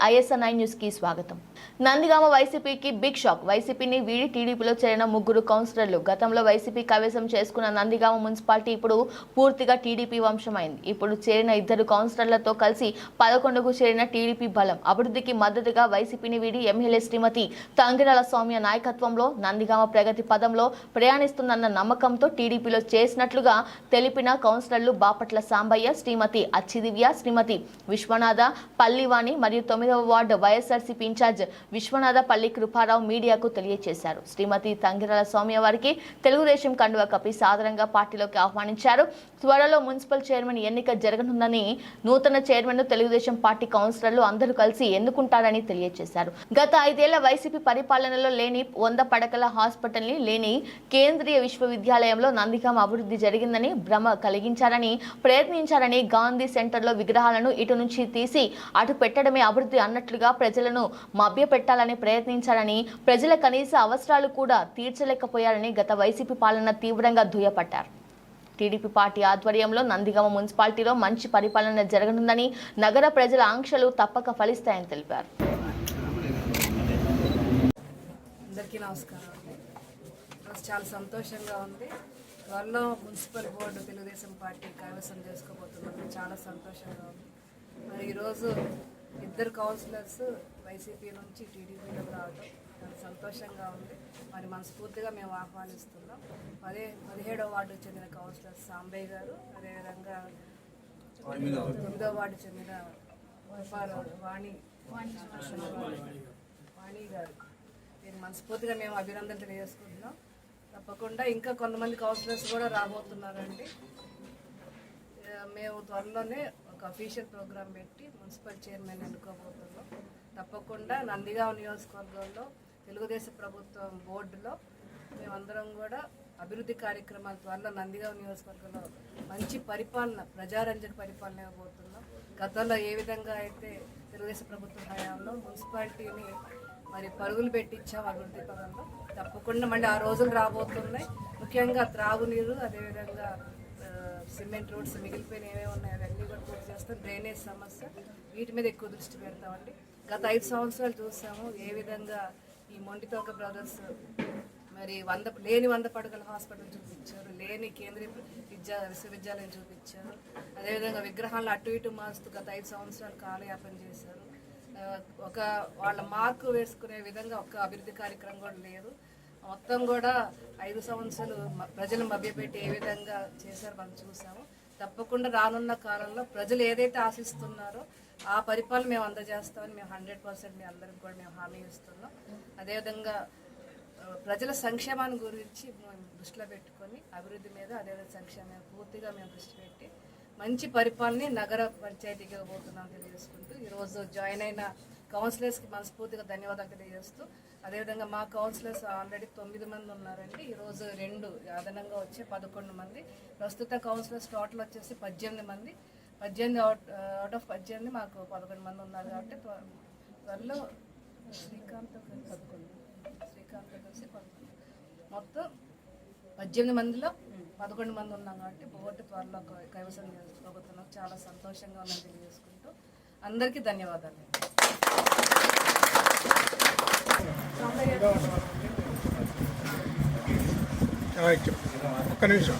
ISN9 news కి స్వాగతం. నందిగామ వైసీపీకి బిగ్ షాక్. వైసీపీని వీడి టీడీపీలో చేరిన ముగ్గురు కౌన్సిలర్లు. గతంలో వైసీపీ కైవసం చేసుకున్న నందిగామ మున్సిపాలిటీ ఇప్పుడు పూర్తిగా టీడీపీ వంశమైంది. ఇప్పుడు చేరిన ఇద్దరు కౌన్సిలర్లతో కలిసి 11కు చేరిన టీడీపీ బలం. అభివృద్ధికి మద్దతుగా వైసీపీని వీడి ఎమ్మెల్యే శ్రీమతి తంగిరాల సౌమ్య నాయకత్వంలో నందిగామ ప్రగతి పదంలో ప్రయాణిస్తుందన్న నమ్మకంతో టీడీపీలో చేసినట్లుగా తెలిపిన కౌన్సిలర్లు బాపట్ల సాంబయ్య, శ్రీమతి అచ్చిదివ్య, శ్రీమతి విశ్వనాథ పల్లివాణి మరియు 9వ వార్డు వైఎస్ఆర్సీపీ ఇన్ఛార్జ్ విశ్వనాథ పల్లి కృపారావు మీడియాకు తెలియజేశారు. శ్రీమతి తంగిరాల సౌమ్య వారికి తెలుగుదేశం కండువా కప్పి సాదరంగా పార్టీలోకి ఆహ్వానించారు. త్వరలో మున్సిపల్ చైర్మన్ ఎన్నిక జరగనుందని, నూతన చైర్మన్ తెలుగుదేశం పార్టీ కౌన్సిలర్లు అందరూ కలిసి ఎన్నుకుంటారని తెలియజేశారు. గత 5 ఏళ్ల వైసీపీ పరిపాలనలో లేని 100 పడకల హాస్పిటల్ని లేని కేంద్రీయ విశ్వవిద్యాలయంలో నందిగామ అభివృద్ధి జరిగిందని భ్రమ కలిగించారని ప్రయత్నించారని, గాంధీ సెంటర్లో విగ్రహాలను ఇటు నుంచి తీసి అటు పెట్టడమే అభివృద్ధి అన్నట్లుగా ప్రజలను మభ్యపెట్టాలని ప్రయత్నించారని, ప్రజల కనీస అవసరాలు కూడా తీర్చలేకపోయారని గత వైసీపీ పాలన తీవ్రంగా దుయ్యపట్టారు. టీడీపీ పార్టీ ఆధ్వర్యంలో నందిగామ మున్సిపాలిటీలో మంచి పరిపాలన జరగనుందని, నగర ప్రజల ఆంక్షలు తప్పక ఫలిస్తాయని తెలిపారు. అందరికీ నమస్కారం. చాలా సంతోషంగా ఉంది. త్వరలో మున్సిపల్ బోర్డు తెలుగుదేశం పార్టీ కైవసం చేసుకోబోతున్నారు. చాలా సంతోషంగా ఉంది. మరి ఈరోజు ఇద్దరు కౌన్సిలర్స్ వైసీపీ నుంచి టీడీపీలోకి రావడం చాలా సంతోషంగా ఉంది. మరి మనస్ఫూర్తిగా మేము ఆహ్వానిస్తున్నాం. 17వ వార్డుకు చెందిన కౌన్సిలర్ సాంబయ్య గారు, అదేవిధంగా 9వ వార్డు చెందిన వాణి గారు, దీన్ని మనస్ఫూర్తిగా మేము అభినందనలు తెలియజేసుకుంటున్నాం. తప్పకుండా ఇంకా కొంతమంది కౌన్సిలర్స్ కూడా రాబోతున్నారండి. మేము త్వరలోనే ఒక అఫీషియల్ ప్రోగ్రాం పెట్టి మున్సిపల్ చైర్మన్ ఎన్నుకోబోతున్నాం. తప్పకుండా నందిగామ నియోజకవర్గంలో తెలుగుదేశం ప్రభుత్వం బోర్డులో మేమందరం కూడా అభివృద్ధి కార్యక్రమాల త్వరలో నందిగామ నియోజకవర్గంలో మంచి పరిపాలన, ప్రజారంజక పరిపాలన ఇవ్వబోతున్నాం. గతంలో ఏ విధంగా అయితే తెలుగుదేశం ప్రభుత్వం హయాంలో మున్సిపాలిటీని మరి పరుగులు పెట్టించాం అభివృద్ధి పదంలో, తప్పకుండా మళ్ళీ ఆ రోజులు రాబోతున్నాయి. ముఖ్యంగా త్రాగునీరు, అదేవిధంగా సిమెంట్ రోడ్స్ మిగిలిపోయిన ఏమేమి ఉన్నాయి అవన్నీ కూడా పూర్తి చేస్తాం. డ్రైనేజ్ సమస్య, వీటి మీద ఎక్కువ దృష్టి పెడతామండి. గత 5 సంవత్సరాలు చూసాము ఏ విధంగా ఈ మొండితోక బ్రదర్స్ మరి 100 పడకల హాస్పిటల్ చూపించారు, లేని కేంద్రీయ విశ్వవిద్యాలయం చూపించారు. అదేవిధంగా విగ్రహాలను అటు ఇటు మారుస్తూ గత 5 సంవత్సరాలు కాలయాపన చేశారు. ఒక వాళ్ళ మార్కు వేసుకునే విధంగా ఒక అభివృద్ధి కార్యక్రమం కూడా లేదు. మొత్తం కూడా 5 సంవత్సరాలు ప్రజలు మభ్యపెట్టి ఏ విధంగా చేశారో మనం చూసాము. తప్పకుండా రానున్న కాలంలో ప్రజలు ఏదైతే ఆశిస్తున్నారో ఆ పరిపాలన మేము అందజేస్తామని మేము 100% మీ అందరికి కూడా మేము హామీ ఇస్తున్నాం. అదేవిధంగా ప్రజల సంక్షేమాన్ని గురించి మేము దృష్టిలో పెట్టుకొని అభివృద్ధి మీద, అదేవిధంగా సంక్షేమం పూర్తిగా మేము దృష్టి పెట్టి మంచి పరిపాలన నగర పంచాయతీకి ఇవ్వబోతున్నాం తెలియజేసుకుంటూ, ఈరోజు జాయిన్ అయిన కౌన్సిలర్స్కి మనస్ఫూర్తిగా ధన్యవాదాలు తెలియజేస్తూ, అదేవిధంగా మా కౌన్సిలర్స్ ఆల్రెడీ 9 మంది ఉన్నారండి. ఈరోజు 2 అదనంగా వచ్చే 11 మంది. ప్రస్తుత కౌన్సిలర్స్ టోటల్ వచ్చేసి 18 మంది. 18 అవుట్ ఆఫ్ 18 మాకు 11 మంది ఉన్నారు. కాబట్టి త్వరలో శ్రీకాంత్ కలిసి 11, మొత్తం 18 మందిలో 11 మంది ఉన్నాం. కాబట్టి బోర్డు త్వరలో కైవసం చేసుకోబోతున్నాం. చాలా సంతోషంగా ఉందని తెలియజేసుకుంటూ అందరికీ ధన్యవాదాలు. ఒక్క నిమిషం.